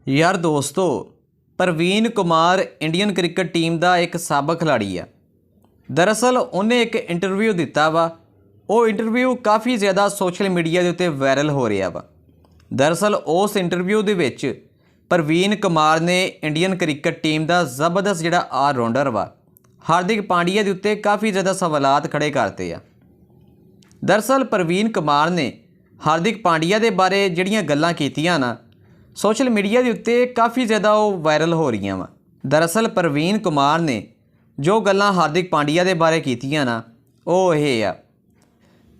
यार दोस्तों, Praveen Kumar Indian cricket team का एक साबक खिलाड़ी आ। दरअसल उन्हें एक इंटरव्यू दिता वा। वो इंटरव्यू काफ़ी ज़्यादा सोशल मीडिया के उत्ते वायरल हो रहा वा। दरअसल उस इंटरव्यू के विच प्रवीण कुमार ने इंडियन क्रिकेट टीम का जबरदस्त जिहड़ा ऑलराउंडर वा हार्दिक पांड्या के उत्ते काफ़ी ज़्यादा सवालात खड़े करते आ। दरअसल प्रवीण कुमार ने हार्दिक पांड्या के बारे जिहड़ियां गल्लां कीतियां ना सोशल मीडिया के उत्ते काफ़ी ज़्यादा वो वायरल हो रही वा। दरअसल प्रवीण कुमार ने जो गल्लां हार्दिक पांड्या के बारे कीतियां ना वो यह आ।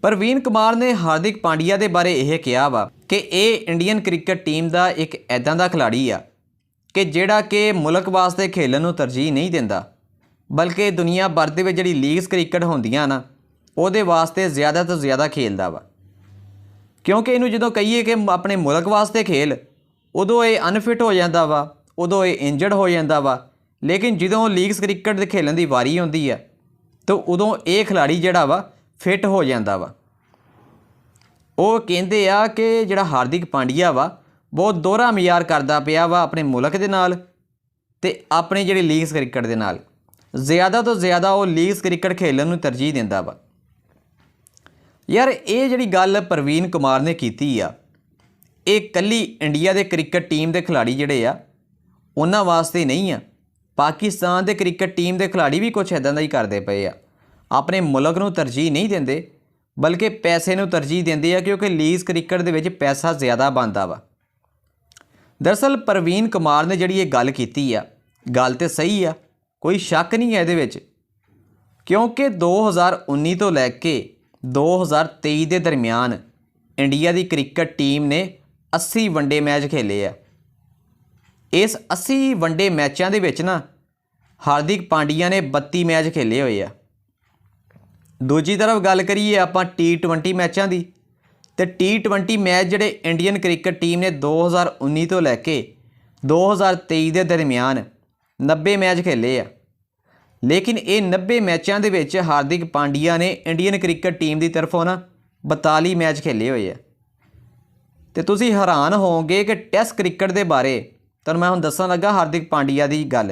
प्रवीण कुमार ने हार्दिक पांड्या के बारे यह कहा वा कि ये इंडियन क्रिकेट टीम का एक ऐदां दा खिलाड़ी आ कि जिहड़ा कि मुल्क वास्ते खेलण नूं तरजीह नहीं दिंदा, बल्कि दुनिया भर दे विच जिहड़ी लीग्स क्रिकेट होंदियां ना उहदे वास्ते ज़्यादा तो ज़्यादा खेलदा वा। क्योंकि इनू जो कहीए कि अपने मुल्क वास्ते खेल, उदों ये अनफिट हो जाता वा, उदों ये इंजर्ड हो जाता वा। लेकिन जो लीग्स क्रिकेट दे खेलण की वारी आउंदी है तो उदों ये खिलाड़ी जिहड़ा वा फिट हो जाता वा। वो कहते आ कि जिहड़ा हार्दिक पांड्या वा बहुत दोहरा मयार करदा पिया वा अपने मुल्क दे नाल ते अपने जिहड़ी लीग्स क्रिकेट दे नाल। ज़्यादा तो ज़्यादा वो लीग्स क्रिकेट खेलण नूं तरजीह दिंदा वा। यार ये जिहड़ी गल प्रवीण कुमार ने कीती आ, ये कल्ली इंडिया के क्रिकेट टीम के खिलाड़ी जिहड़े आ उन्हां वास्ते नहीं आ। पाकिस्तान के क्रिकेट टीम के खिलाड़ी भी कुछ इदां दा ही करते पे आ। अपने मुल्क नूं तरजीह नहीं देंदे, बल्कि पैसे नूं तरजीह देंदे आ, क्योंकि लीग्स क्रिकेट दे विच पैसा ज़्यादा बनदा वा। दरअसल प्रवीण कुमार ने जिहड़ी ये गल कीती आ, गल तो सही आ, कोई शक नहीं है इहदे विच। क्योंकि 2019 तो लैके 2023 के दरम्यान इंडिया की क्रिकेट टीम ने 80 वनडे मैच खेले आ। इस 80 वनडे मैचों के विच ना हार्दिक पांड्या ने 32 मैच खेले हुए आ। दूजी तरफ गल करिए आपां T20 मैचों की, तो T20 मैच जिहड़े इंडियन क्रिकेट टीम ने 2019 तो लैके 2023 के दरम्यान 90 मैच खेले आ। लेकिन ये 90 मैचों के विच हार्दिक पांड्या ने इंडियन क्रिकेट टीम की तरफों ना 42 मैच खेले हुए हैं। तो तुसीं हैरान होवोगे कि टैस्ट क्रिकेट के बारे तुहानूं मैं हुण दस्सण लगा हार्दिक पांड्या की गल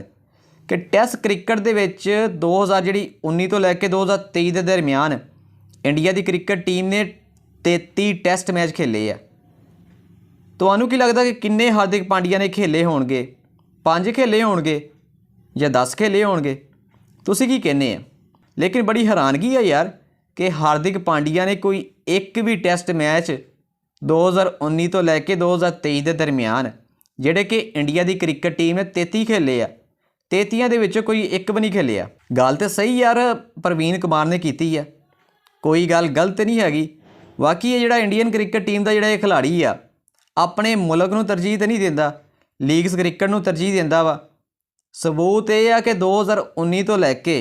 कि टैस्ट क्रिकेट के विच 2019 तो लैके 2023 के दरम्यान इंडिया की क्रिकेट टीम ने 33 टैस्ट मैच खेले आ। तुहानूं की लगदा कि किन्ने हार्दिक पांड्या ने खेले होणगे? 5 खेले होणगे या 10 खेले होणगे? तुसीं की कहने आ? लेकिन बड़ी हैरानगी है यार कि हार्दिक पांड्या ने कोई एक भी टैस्ट मैच 2019 तो लैके 2023 के दरम्यान जिहड़े कि इंडिया की क्रिकेट टीम ने 33 खेले आ, 33 दे विचों कोई एक भी नहीं खेले आ। गल तो सही यार प्रवीण कुमार ने कीती है, कोई गल गलत नहीं हैगी। बाकी ये जिहड़ा इंडियन क्रिकेट टीम का जिहड़ा ये खिलाड़ी आ अपने मुल्क नूं तरजीह तो नहीं दिंदा, लीग्स क्रिकेट नूं तरजीह दिंदा वा। सबूत यह आ कि 2019 तो लैके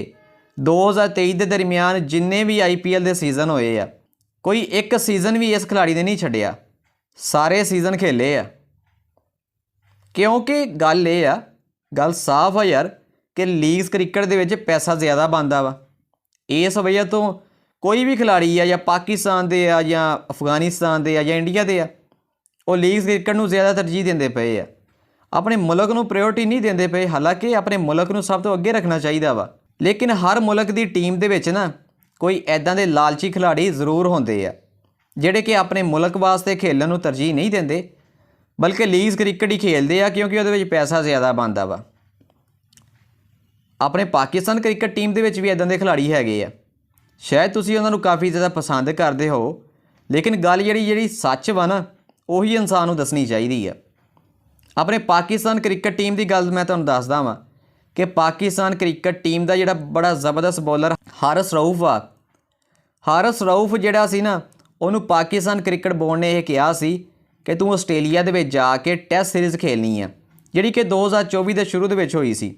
2023 के दरम्यान जिन्ने भी IPL के सीज़न होए आ, कोई एक सीज़न भी इस खिलाड़ी ने नहीं छड्डिया, सारे सीज़न खेले आ। क्योंकि गल ये आ, गल साफ है यार कि लीग्स क्रिकेट के विच पैसा ज़्यादा बनता वा। इस वजह तो कोई भी खिलाड़ी आ या पाकिस्तान दे आ या अफगानिस्तान दे आ या इंडिया दे आ, वो लीग्स क्रिकेट नूं ज़्यादा तरजीह देंदे पे आ, अपने मुल्क नूं प्रायोरिटी नहीं देंदे पे। हालांकि अपने मुल्क नूं सब तो अगे रखना चाहिए वा। लेकिन हर मुल्क की टीम दे विच ना कोई ऐदां दे लालची खिलाड़ी जरूर होंदे आ जिहड़े कि अपने मुल्क वास्ते खेलण नूं तरजीह नहीं देंदे, बल्कि लीग्स क्रिकेट ही खेलते हैं क्योंकि उहदे विच पैसा ज़्यादा बनता वा। अपने पाकिस्तान क्रिकेट टीम दे विच भी इदां दे खिलाड़ी हैगे आ, शायद तुसीं उन्हां नूं काफ़ी ज़्यादा पसंद करते हो, लेकिन गल जिहड़ी सच वा ना उही इंसान नूं दसनी चाहिदी आ। अपने पाकिस्तान क्रिकेट टीम की गल मैं तुहानूं दसदा वां कि पाकिस्तान क्रिकेट टीम का जिहड़ा बड़ा ज़बरदस्त बॉलर हारिस रऊफ आ, हारिस रऊफ जिहड़ा सी ना उहनूं पाकिस्तान क्रिकेट बोर्ड ने यह कहा सी कि तू आस्ट्रेलिया दे विच जाके टैस्ट सीरीज़ खेलनी है, जिहड़ी कि 2024 के शुरू दे विच होई सी।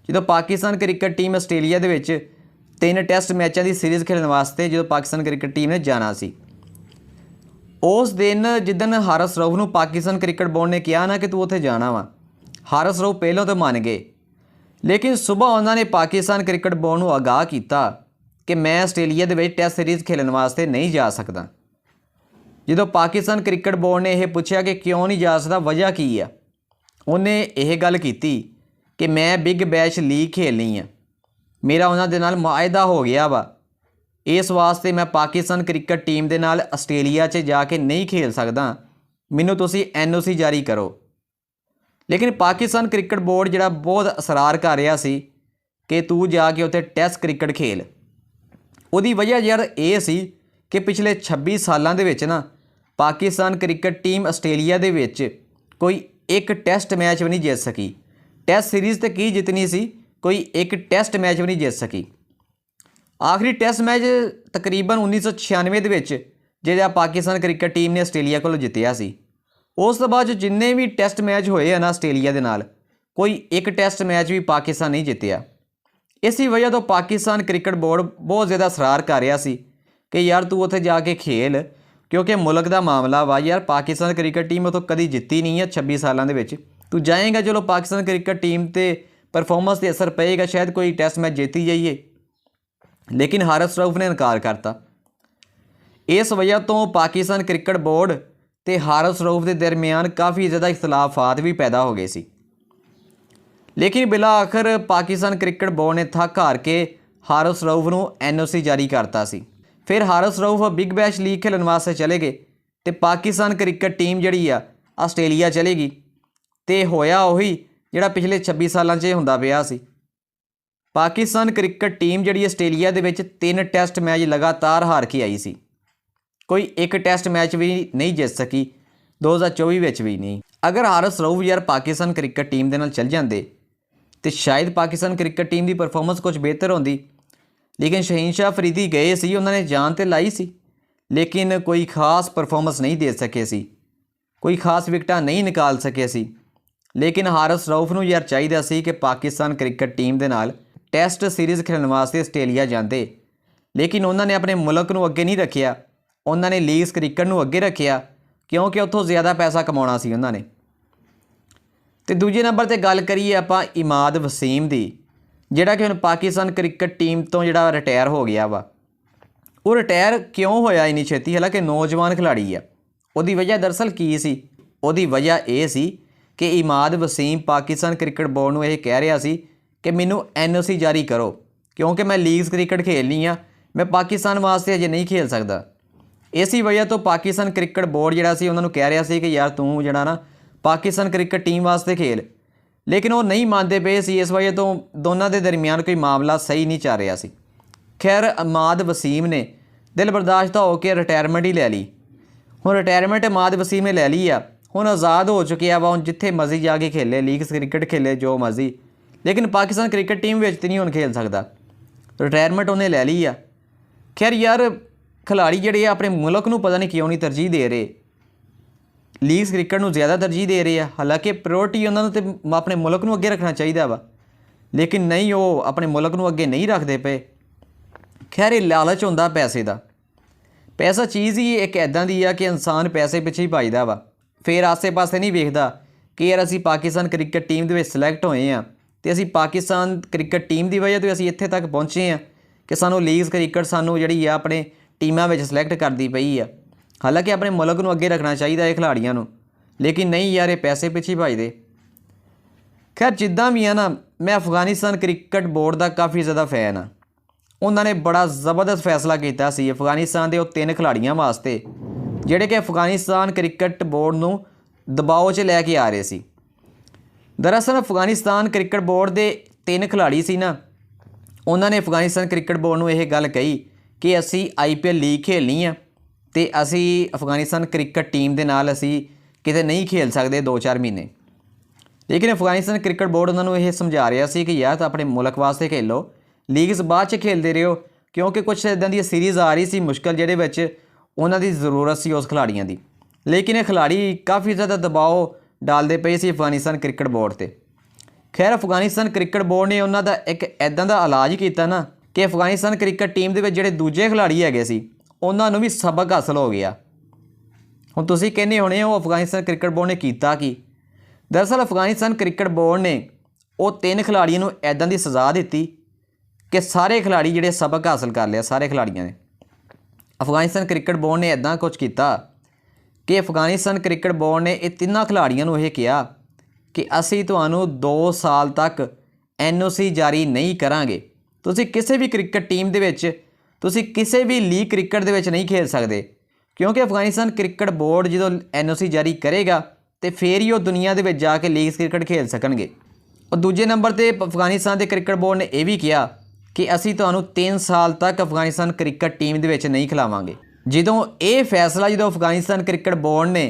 जो पाकिस्तान क्रिकेट टीम आस्ट्रेलिया दे विच 3 टैस्ट मैचों की सीरीज़ खेलने वास्ते जो पाकिस्तान क्रिकेट टीम ने जाना सी, उस दिन जिदन हारिस रऊफ नूं पाकिस्तान क्रिकेट बोर्ड ने कहा ना कि तू उत्थे जाना वा, हारिस रऊफ पहलों तो मान गए। लेकिन सुबह उन्होंने पाकिस्तान क्रिकेट बोर्ड नूं आगाह किया कि मैं आस्ट्रेलिया दे विच टैस्ट सीरीज़ खेलने वास्ते नहीं जा सकता। जो पाकिस्तान क्रिकेट बोर्ड ने यह पूछा कि क्यों नहीं जा सकता, वजह की है, ਉਹਨੇ ਇਹ ਗੱਲ ਕੀਤੀ ਕਿ ਮੈਂ ਬਿਗ ਬੈਸ਼ ਲੀਗ ਖੇਲਣੀ ਆ, ਮੇਰਾ ਉਹਨਾਂ ਦੇ ਨਾਲ ਮੁਆਹਿਦਾ ਹੋ ਗਿਆ ਵਾ, ਇਸ ਵਾਸਤੇ ਮੈਂ ਪਾਕਿਸਤਾਨ ਕ੍ਰਿਕਟ ਟੀਮ ਦੇ ਨਾਲ ਆਸਟ੍ਰੇਲੀਆ 'ਚ ਜਾ ਕੇ ਨਹੀਂ ਖੇਲ ਸਕਦਾ, ਮੈਨੂੰ ਤੁਸੀਂ NOC ਜਾਰੀ ਕਰੋ। ਲੇਕਿਨ ਪਾਕਿਸਤਾਨ ਕ੍ਰਿਕਟ ਬੋਰਡ ਜਿਹੜਾ ਬਹੁਤ ਅਸਰਾਰ ਕਰ ਰਿਹਾ ਸੀ ਕਿ ਤੂੰ ਜਾ ਕੇ ਉੱਥੇ ਟੈਸਟ ਕ੍ਰਿਕਟ ਖੇਲ। ਉਹਦੀ ਵਜ੍ਹਾ ਯਾਰ ਇਹ ਸੀ ਕਿ ਪਿਛਲੇ 26 ਸਾਲਾਂ ਦੇ ਵਿੱਚ ਨਾ ਪਾਕਿਸਤਾਨ ਕ੍ਰਿਕਟ ਟੀਮ ਆਸਟ੍ਰੇਲੀਆ ਦੇ ਵਿੱਚ ਕੋਈ ਇੱਕ ਟੈਸਟ ਮੈਚ ਵੀ ਨਹੀਂ ਜਿੱਤ ਸਕੀ। ਟੈਸਟ ਸੀਰੀਜ਼ ਤੇ ਕੀ ਜਿੱਤਣੀ ਸੀ, ਕੋਈ ਇੱਕ ਟੈਸਟ ਮੈਚ ਵੀ ਨਹੀਂ ਜਿੱਤ ਸਕੀ। ਆਖਰੀ ਟੈਸਟ ਮੈਚ ਤਕਰੀਬਨ 1996 ਦੇ ਵਿੱਚ ਜਿਹੜਾ ਪਾਕਿਸਤਾਨ ਕ੍ਰਿਕਟ ਟੀਮ ਨੇ ਆਸਟ੍ਰੇਲੀਆ ਕੋਲੋਂ ਜਿੱਤਿਆ ਸੀ। ਉਸ ਤੋਂ ਬਾਅਦ ਜਿੰਨੇ ਵੀ ਟੈਸਟ ਮੈਚ ਹੋਏ ਆ ਨਾ ਆਸਟ੍ਰੇਲੀਆ ਦੇ ਨਾਲ, ਕੋਈ ਇੱਕ ਟੈਸਟ ਮੈਚ ਵੀ ਪਾਕਿਸਤਾਨ ਨਹੀਂ ਜਿੱਤਿਆ। ਇਸੀ ਵਜ੍ਹਾ ਤੋਂ ਪਾਕਿਸਤਾਨ ਕ੍ਰਿਕਟ ਬੋਰਡ ਬਹੁਤ ਜ਼ਿਆਦਾ ਅਸਰਾਰ ਕਰ ਰਿਹਾ ਸੀ ਕਿ ਯਾਰ ਤੂੰ ਉੱਥੇ ਜਾ ਕੇ ਖੇਲ, ਕਿਉਂਕਿ ਮੁਲਕ ਦਾ ਮਾਮਲਾ ਵਾ ਯਾਰ। ਪਾਕਿਸਤਾਨ ਕ੍ਰਿਕਟ ਟੀਮ ਉੱਥੋਂ ਕਦੀ ਜਿੱਤੀ ਨਹੀਂ ਹੈ 26 ਸਾਲਾਂ ਦੇ ਵਿੱਚ। ਤੂੰ ਜਾਏਗਾ, ਚਲੋ ਪਾਕਿਸਤਾਨ ਕ੍ਰਿਕਟ ਟੀਮ ਤੇ ਪਰਫਾਰਮੈਂਸ 'ਤੇ ਅਸਰ ਪਏਗਾ, ਸ਼ਾਇਦ ਕੋਈ ਟੈਸਟ ਮੈਚ ਜਿੱਤੀ ਜਾਈਏ। ਲੇਕਿਨ ਹਾਰਿਸ ਰਊਫ ਨੇ ਇਨਕਾਰ ਕਰਤਾ। ਇਸ ਵਜ੍ਹਾ ਤੋਂ ਪਾਕਿਸਤਾਨ ਕ੍ਰਿਕਟ ਬੋਰਡ ਤੇ ਹਾਰਿਸ ਰਊਫ ਦੇ ਦਰਮਿਆਨ ਕਾਫੀ ਜ਼ਿਆਦਾ ਇਖਤਲਾਫਾਤ ਵੀ ਪੈਦਾ ਹੋ ਗਏ ਸੀ। ਲੇਕਿਨ ਬਿਲਾ ਆਖਰ ਪਾਕਿਸਤਾਨ ਕ੍ਰਿਕਟ ਬੋਰਡ ਨੇ ਥੱਕ ਹਾਰ ਕੇ ਹਾਰਿਸ ਰਊਫ ਨੂੰ NOC ਜਾਰੀ ਕਰਤਾ ਸੀ। ਫਿਰ ਹਾਰਿਸ ਰਊਫ ਬਿਗ ਬੈਸ਼ ਲੀਗ ਖੇਲਣ ਵਾਸਤੇ ਚਲੇ ਗਏ ਤੇ ਪਾਕਿਸਤਾਨ ਕ੍ਰਿਕਟ ਟੀਮ ਜਿਹੜੀ ਆ ਆਸਟ੍ਰੇਲੀਆ ਚਲੇ ਗਈ ਤੇ ਹੋਇਆ ਉਹੀ ਜਿਹੜਾ ਪਿਛਲੇ 26 ਸਾਲਾਂ 'ਚ ਹੁੰਦਾ ਪਿਆ ਸੀ। ਪਾਕਿਸਤਾਨ ਕ੍ਰਿਕਟ ਟੀਮ ਜਿਹੜੀ ਆਸਟ੍ਰੇਲੀਆ ਦੇ ਵਿੱਚ 3 ਟੈਸਟ ਮੈਚ ਲਗਾਤਾਰ ਹਾਰ ਕੇ ਆਈ ਸੀ, ਕੋਈ ਇੱਕ ਟੈਸਟ ਮੈਚ ਵੀ ਨਹੀਂ ਜਿੱਤ ਸਕੀ, 2024 ਵਿੱਚ ਵੀ ਨਹੀਂ। ਅਗਰ ਹਾਰਿਸ ਰਊਫ ਯਾਰ ਪਾਕਿਸਤਾਨ ਕ੍ਰਿਕਟ ਟੀਮ ਦੇ ਨਾਲ ਚੱਲ ਜਾਂਦੇ ਤੇ ਸ਼ਾਇਦ ਪਾਕਿਸਤਾਨ ਕ੍ਰਿਕਟ ਟੀਮ ਦੀ ਪਰਫਾਰਮੈਂਸ ਕੁਝ ਬਿਹਤਰ ਹੁੰਦੀ। ਲੇਕਿਨ ਸ਼ਹੀਨ ਸ਼ਾਹ ਅਫਰੀਦੀ ਗਏ ਸੀ, ਉਹਨਾਂ ਨੇ ਜਾਨ ਤੇ ਲਾਈ ਸੀ, ਲੇਕਿਨ ਕੋਈ ਖਾਸ ਪਰਫਾਰਮੈਂਸ ਨਹੀਂ ਦੇ ਸਕੇ ਸੀ, ਕੋਈ ਖਾਸ ਵਿਕਟਾਂ ਨਹੀਂ ਨਿਕਾਲ ਸਕੇ ਸੀ। ਲੇਕਿਨ ਹਾਰਿਸ ਰਊਫ ਨੂੰ ਯਾਰ ਚਾਹੀਦਾ ਸੀ ਕਿ ਪਾਕਿਸਤਾਨ ਕ੍ਰਿਕਟ ਟੀਮ ਦੇ ਨਾਲ ਟੈਸਟ ਸੀਰੀਜ਼ ਖੇਡਣ ਵਾਸਤੇ ਆਸਟ੍ਰੇਲੀਆ ਜਾਂਦੇ। ਲੇਕਿਨ ਉਹਨਾਂ ਨੇ ਆਪਣੇ ਮੁਲਕ ਨੂੰ ਅੱਗੇ ਨਹੀਂ ਰੱਖਿਆ, ਉਹਨਾਂ ਨੇ ਲੀਗਸ ਕ੍ਰਿਕਟ ਨੂੰ ਅੱਗੇ ਰੱਖਿਆ, ਕਿਉਂਕਿ ਉੱਥੋਂ ਜ਼ਿਆਦਾ ਪੈਸਾ ਕਮਾਉਣਾ ਸੀ ਉਹਨਾਂ ਨੇ। ਤੇ ਦੂਜੇ ਨੰਬਰ 'ਤੇ ਗੱਲ ਕਰੀਏ ਆਪਾਂ ਇਮਾਦ ਵਸੀਮ ਦੀ, ਜਿਹੜਾ ਕਿ ਹੁਣ ਪਾਕਿਸਤਾਨ ਕ੍ਰਿਕਟ ਟੀਮ ਤੋਂ ਜਿਹੜਾ ਰਿਟਾਇਰ ਹੋ ਗਿਆ ਵਾ। ਉਹ ਰਿਟਾਇਰ ਕਿਉਂ ਹੋਇਆ ਇੰਨੀ ਛੇਤੀ, ਹਾਲਾਂਕਿ ਨੌਜਵਾਨ ਖਿਲਾੜੀ ਆ। ਉਹਦੀ ਵਜ੍ਹਾ ਦਰਅਸਲ ਕੀ ਸੀ? ਉਹਦੀ ਵਜ੍ਹਾ ਇਹ ਸੀ ਕਿ ਇਮਾਦ ਵਸੀਮ ਪਾਕਿਸਤਾਨ ਕ੍ਰਿਕਟ ਬੋਰਡ ਨੂੰ ਇਹ ਕਹਿ ਰਿਹਾ ਸੀ ਕਿ ਮੈਨੂੰ NOC ਜਾਰੀ ਕਰੋ, ਕਿਉਂਕਿ ਮੈਂ ਲੀਗਸ ਕ੍ਰਿਕਟ ਖੇਲਣੀ ਆ, ਮੈਂ ਪਾਕਿਸਤਾਨ ਵਾਸਤੇ ਅਜੇ ਨਹੀਂ ਖੇਲ ਸਕਦਾ। ਇਸੀ ਵਜ੍ਹਾ ਤੋਂ ਪਾਕਿਸਤਾਨ ਕ੍ਰਿਕਟ ਬੋਰਡ ਜਿਹੜਾ ਸੀ ਉਹਨਾਂ ਨੂੰ ਕਹਿ ਰਿਹਾ ਸੀ ਕਿ ਯਾਰ ਤੂੰ ਜਿਹੜਾ ਨਾ ਪਾਕਿਸਤਾਨ ਕ੍ਰਿਕਟ ਟੀਮ ਵਾਸਤੇ ਖੇਲ, ਲੇਕਿਨ ਉਹ ਨਹੀਂ ਮੰਨਦੇ ਪਏ ਸੀ। ਇਸ ਵਜ੍ਹਾ ਤੋਂ ਦੋਨਾਂ ਦੇ ਦਰਮਿਆਨ ਕੋਈ ਮਾਮਲਾ ਸਹੀ ਨਹੀਂ ਚੱਲ ਰਿਹਾ ਸੀ। ਖੈਰ ਇਮਾਦ ਵਸੀਮ ਨੇ ਦਿਲ ਬਰਦਾਸ਼ਤ ਹੋ ਕੇ ਰਿਟਾਇਰਮੈਂਟ ਹੀ ਲੈ ਲਈ। ਹੁਣ ਰਿਟਾਇਰਮੈਂਟ ਇਮਾਦ ਵਸੀਮ ਨੇ ਲੈ ਲਈ ਆ, ਹੁਣ ਆਜ਼ਾਦ ਹੋ ਚੁੱਕਿਆ ਵਾ, ਹੁਣ ਜਿੱਥੇ ਮਰਜ਼ੀ ਜਾ ਕੇ ਖੇਲੇ, ਲੀਗਸ ਕ੍ਰਿਕਟ ਖੇਲੇ, ਜੋ ਮਰਜ਼ੀ। ਲੇਕਿਨ ਪਾਕਿਸਤਾਨ ਕ੍ਰਿਕਟ ਟੀਮ ਵਿੱਚ ਤਾਂ ਨਹੀਂ ਹੁਣ ਖੇਲ ਸਕਦਾ, ਰਿਟਾਇਰਮੈਂਟ ਉਹਨੇ ਲੈ ਲਈ ਆ। ਖੈਰ ਯਾਰ ਖਿਲਾੜੀ ਜਿਹੜੇ ਆ ਆਪਣੇ ਮੁਲਕ ਨੂੰ ਪਤਾ ਨਹੀਂ ਕਿਉਂ ਨਹੀਂ ਤਰਜੀਹ ਦੇ ਰਹੇ, ਲੀਗਸ ਕ੍ਰਿਕਟ ਨੂੰ ਜ਼ਿਆਦਾ ਤਰਜੀਹ ਦੇ ਰਹੇ ਆ। ਹਾਲਾਂਕਿ ਪ੍ਰਾਇਓਰਟੀ ਉਹਨਾਂ ਨੂੰ ਤੇ ਆਪਣੇ ਮੁਲਕ ਨੂੰ ਅੱਗੇ ਰੱਖਣਾ ਚਾਹੀਦਾ ਵਾ, ਲੇਕਿਨ ਨਹੀਂ, ਉਹ ਆਪਣੇ ਮੁਲਕ ਨੂੰ ਅੱਗੇ ਨਹੀਂ ਰੱਖਦੇ ਪਏ। ਖੈਰ ਇਹ ਲਾਲਚ ਹੁੰਦਾ ਪੈਸੇ ਦਾ। ਪੈਸਾ ਚੀਜ਼ ਹੀ ਇੱਕ ਇੱਦਾਂ ਦੀ ਆ ਕਿ ਇਨਸਾਨ ਪੈਸੇ ਪਿੱਛੇ ਹੀ ਭੱਜਦਾ ਵਾ, ਫਿਰ ਆਸੇ-ਪਾਸੇ ਨਹੀਂ ਵੇਖਦਾ ਕਿ ਯਾਰ ਅਸੀਂ ਪਾਕਿਸਤਾਨ ਕ੍ਰਿਕਟ ਟੀਮ ਦੇ ਵਿੱਚ ਸਿਲੈਕਟ ਹੋਏ ਹਾਂ ਤੇ ਅਸੀਂ ਪਾਕਿਸਤਾਨ ਕ੍ਰਿਕਟ ਟੀਮ ਦੀ ਵਜ੍ਹਾ ਤੋਂ ਅਸੀਂ ਇੱਥੇ ਤੱਕ ਪਹੁੰਚੇ ਹਾਂ ਕਿ ਸਾਨੂੰ ਲੀਗਸ ਕ੍ਰਿਕਟ ਸਾਨੂੰ ਜਿਹੜੀ ਆ ਆਪਣੇ ਟੀਮਾਂ ਵਿੱਚ ਸਿਲੈਕਟ ਕਰਦੀ ਪਈ ਆ। ਹਾਲਾਂਕਿ ਆਪਣੇ ਮੁਲਕ ਨੂੰ ਅੱਗੇ ਰੱਖਣਾ ਚਾਹੀਦਾ ਇਹ ਖਿਲਾੜੀਆਂ ਨੂੰ, ਲੇਕਿਨ ਨਹੀਂ ਯਾਰ, ਇਹ ਪੈਸੇ ਪਿੱਛੇ ਭੱਜਦੇ। ਖੈਰ ਜਿੱਦਾਂ ਵੀ ਆ ਨਾ, ਮੈਂ ਅਫਗਾਨਿਸਤਾਨ ਕ੍ਰਿਕਟ ਬੋਰਡ ਦਾ ਕਾਫੀ ਜ਼ਿਆਦਾ ਫੈਨ ਆ। ਉਹਨਾਂ ਨੇ ਬੜਾ ਜ਼ਬਰਦਸਤ ਫੈਸਲਾ ਕੀਤਾ ਸੀ ਅਫਗਾਨਿਸਤਾਨ ਦੇ ਉਹ 3 ਖਿਲਾੜੀਆਂ ਵਾਸਤੇ ਜਿਹੜੇ ਕਿ ਅਫਗਾਨਿਸਤਾਨ ਕ੍ਰਿਕਟ ਬੋਰਡ ਨੂੰ ਦਬਾਅ 'ਚ ਲੈ ਕੇ ਆ ਰਹੇ ਸੀ। ਦਰਅਸਲ ਅਫਗਾਨਿਸਤਾਨ ਕ੍ਰਿਕਟ ਬੋਰਡ ਦੇ 3 ਖਿਲਾੜੀ ਸੀ ਨਾ, ਉਹਨਾਂ ਨੇ ਅਫਗਾਨਿਸਤਾਨ ਕ੍ਰਿਕਟ ਬੋਰਡ ਨੂੰ ਇਹ ਗੱਲ ਕਹੀ ਕਿ ਅਸੀਂ IPL ਲੀਗ ਖੇਲਣੀ ਆ ਤੇ ਅਸੀਂ ਅਫਗਾਨਿਸਤਾਨ ਕ੍ਰਿਕਟ ਟੀਮ ਦੇ ਨਾਲ ਅਸੀਂ ਕਿਤੇ ਨਹੀਂ ਖੇਲ ਸਕਦੇ 2-4 ਮਹੀਨੇ। ਲੇਕਿਨ ਅਫਗਾਨਿਸਤਾਨ ਕ੍ਰਿਕਟ ਬੋਰਡ ਉਹਨਾਂ ਨੂੰ ਇਹ ਸਮਝਾ ਰਿਹਾ ਸੀ ਕਿ ਯਾਰ ਤਾਂ ਆਪਣੇ ਮੁਲਕ ਵਾਸਤੇ ਖੇਲੋ, ਲੀਗਸ ਬਾਅਦ 'ਚ ਖੇਲਦੇ ਰਹੋ, ਕਿਉਂਕਿ ਕੁਛ ਇੱਦਾਂ ਦੀ ਸੀਰੀਜ਼ ਆ ਰਹੀ ਸੀ ਮੁਸ਼ਕਲ, ਜਿਹਦੇ ਵਿੱਚ ਉਹਨਾਂ ਦੀ ਜ਼ਰੂਰਤ ਸੀ ਉਸ ਖਿਲਾੜੀਆਂ ਦੀ। ਲੇਕਿਨ ਇਹ ਖਿਲਾੜੀ ਕਾਫੀ ਜ਼ਿਆਦਾ ਦਬਾਅ ਡਾਲਦੇ ਪਏ ਸੀ ਅਫਗਾਨਿਸਤਾਨ ਕ੍ਰਿਕਟ ਬੋਰਡ 'ਤੇ। ਖੈਰ ਅਫਗਾਨਿਸਤਾਨ ਕ੍ਰਿਕਟ ਬੋਰਡ ਨੇ ਉਹਨਾਂ ਦਾ ਇੱਕ ਇੱਦਾਂ ਦਾ ਇਲਾਜ ਕੀਤਾ ਨਾ ਕਿ ਅਫਗਾਨਿਸਤਾਨ ਕ੍ਰਿਕਟ ਟੀਮ ਦੇ ਵਿੱਚ ਜਿਹੜੇ ਦੂਜੇ ਖਿਲਾੜੀ ਹੈਗੇ ਸੀ ਉਹਨਾਂ ਨੂੰ ਵੀ ਸਬਕ ਹਾਸਲ ਹੋ ਗਿਆ। ਹੁਣ ਤੁਸੀਂ ਕਹਿੰਦੇ ਹੋਣੇ ਹੋ ਅਫਗਾਨਿਸਤਾਨ ਕ੍ਰਿਕਟ ਬੋਰਡ ਨੇ ਕੀਤਾ ਕੀ? ਦਰਅਸਲ ਅਫਗਾਨਿਸਤਾਨ ਕ੍ਰਿਕਟ ਬੋਰਡ ਨੇ ਉਹ 3 ਖਿਲਾੜੀਆਂ ਨੂੰ ਇੱਦਾਂ ਦੀ ਸਜ਼ਾ ਦਿੱਤੀ ਕਿ ਸਾਰੇ ਖਿਲਾੜੀ ਜਿਹੜੇ ਸਬਕ ਹਾਸਲ ਕਰ ਲਿਆ, ਸਾਰੇ ਖਿਲਾੜੀਆਂ ਨੇ। ਅਫਗਾਨਿਸਤਾਨ ਕ੍ਰਿਕਟ ਬੋਰਡ ਨੇ ਇੱਦਾਂ ਕੁਝ ਕੀਤਾ ਕਿ ਅਫਗਾਨਿਸਤਾਨ ਕ੍ਰਿਕਟ ਬੋਰਡ ਨੇ ਇਹ 3 ਖਿਲਾੜੀਆਂ ਨੂੰ ਇਹ ਕਿਹਾ ਕਿ ਅਸੀਂ ਤੁਹਾਨੂੰ 2 ਸਾਲ ਤੱਕ NOC ਜਾਰੀ ਨਹੀਂ ਕਰਾਂਗੇ। ਤੁਸੀਂ ਕਿਸੇ ਵੀ ਕ੍ਰਿਕਟ ਟੀਮ ਦੇ ਵਿੱਚ, ਤੁਸੀਂ ਕਿਸੇ ਵੀ ਲੀਗ ਕ੍ਰਿਕਟ ਦੇ ਵਿੱਚ ਨਹੀਂ ਖੇਡ ਸਕਦੇ, ਕਿਉਂਕਿ ਅਫਗਾਨਿਸਤਾਨ ਕ੍ਰਿਕਟ ਬੋਰਡ ਜਦੋਂ NOC ਜਾਰੀ ਕਰੇਗਾ ਤੇ ਫਿਰ ਹੀ ਉਹ ਦੁਨੀਆ ਦੇ ਵਿੱਚ ਜਾ ਕੇ ਲੀਗ ਕ੍ਰਿਕਟ ਖੇਡ ਸਕਣਗੇ। और दूजे नंबर पर अफगानिस्तान के क्रिकेट बोर्ड ने यह भी कहा कि असी तुहानू 3 साल तक अफगानिस्तान क्रिकेट टीम दे विच नहीं खिलावांगे। जदों ये फैसला जो अफगानिस्तान क्रिकेट बोर्ड ने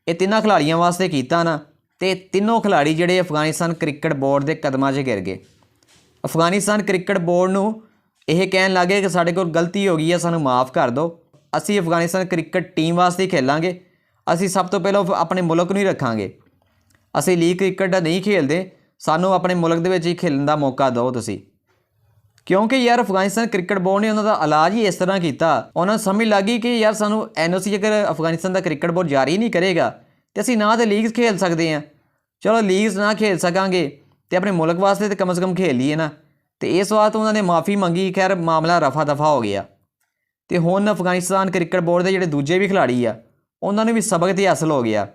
यह 3 खिलाड़ियों वास्ते किया ना, तो तीनों खिलाड़ी जिहड़े अफगानिस्तान क्रिकेट बोर्ड के कदमां 'च गिर गए। अफगानिस्तान क्रिकेट बोर्ड नूं यह कहन लग गए कि साडे कोल गलती हो गई है, सानू माफ़ कर दो, असी अफगानिस्तान क्रिकेट टीम वास्ते खेलांगे, असी सब तो पहलों अपने मुल्क नूं ही रखांगे, असी लीग क्रिकेट नहीं खेलते, सानू अपने मुल्क दे विच ही खेलण दा मौका दो तुसी। क्योंकि यार अफगानिस्तान क्रिकेट बोर्ड ने उन्होंने इलाज ही इस तरह किया, उन्होंने समझ लग गई कि यार सानू NOC अगर अफगानिस्तान का क्रिकेट बोर्ड जारी नहीं करेगा तो असी ना तो लीग खेल सकते हैं, चलो लीग ना खेल सकांगे तो अपने मुल्क वास्ते तो कम से कम खेल लीए ना। तो इस बात उन्होंने माफ़ी मंगी, खैर मामला रफा दफा हो गया। तो हुण अफगानिस्तान क्रिकेट बोर्ड के जोड़े दूजे भी खिलाड़ी आ उन्होंने भी सबक तो हासिल हो गया।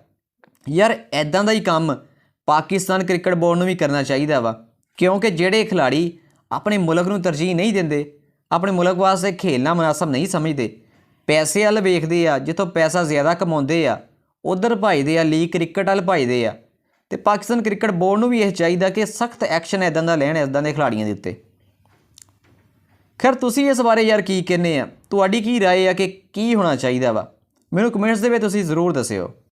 यार इदां दा ही काम पाकिस्तान क्रिकेट बोर्ड नूं भी करना चाहिए वा, क्योंकि जिहड़े खिलाड़ी अपने मुल्क नूं तरजीह नहीं देंदे, अपने मुल्क वास्ते खेलना मुनासब नहीं समझते, पैसे वाल वेखदे आ, जिथों पैसा ज़्यादा कमाउंदे आ उधर भजदे आ, लीग क्रिकेट वाल भजदे आ। ते पाकिस्तान क्रिकेट बोर्ड नूं भी यह चाहिए कि सख्त एक्शन इदां दा लैण इदां दे खिलाड़ियों दे उत्ते। खैर तुसीं इस बारे यार की कहने आ, तुहाडी की राय है कि की होना चाहिए वा, मैनूं कमेंट्स दे विच तुसीं ज़रूर दस्सिओ।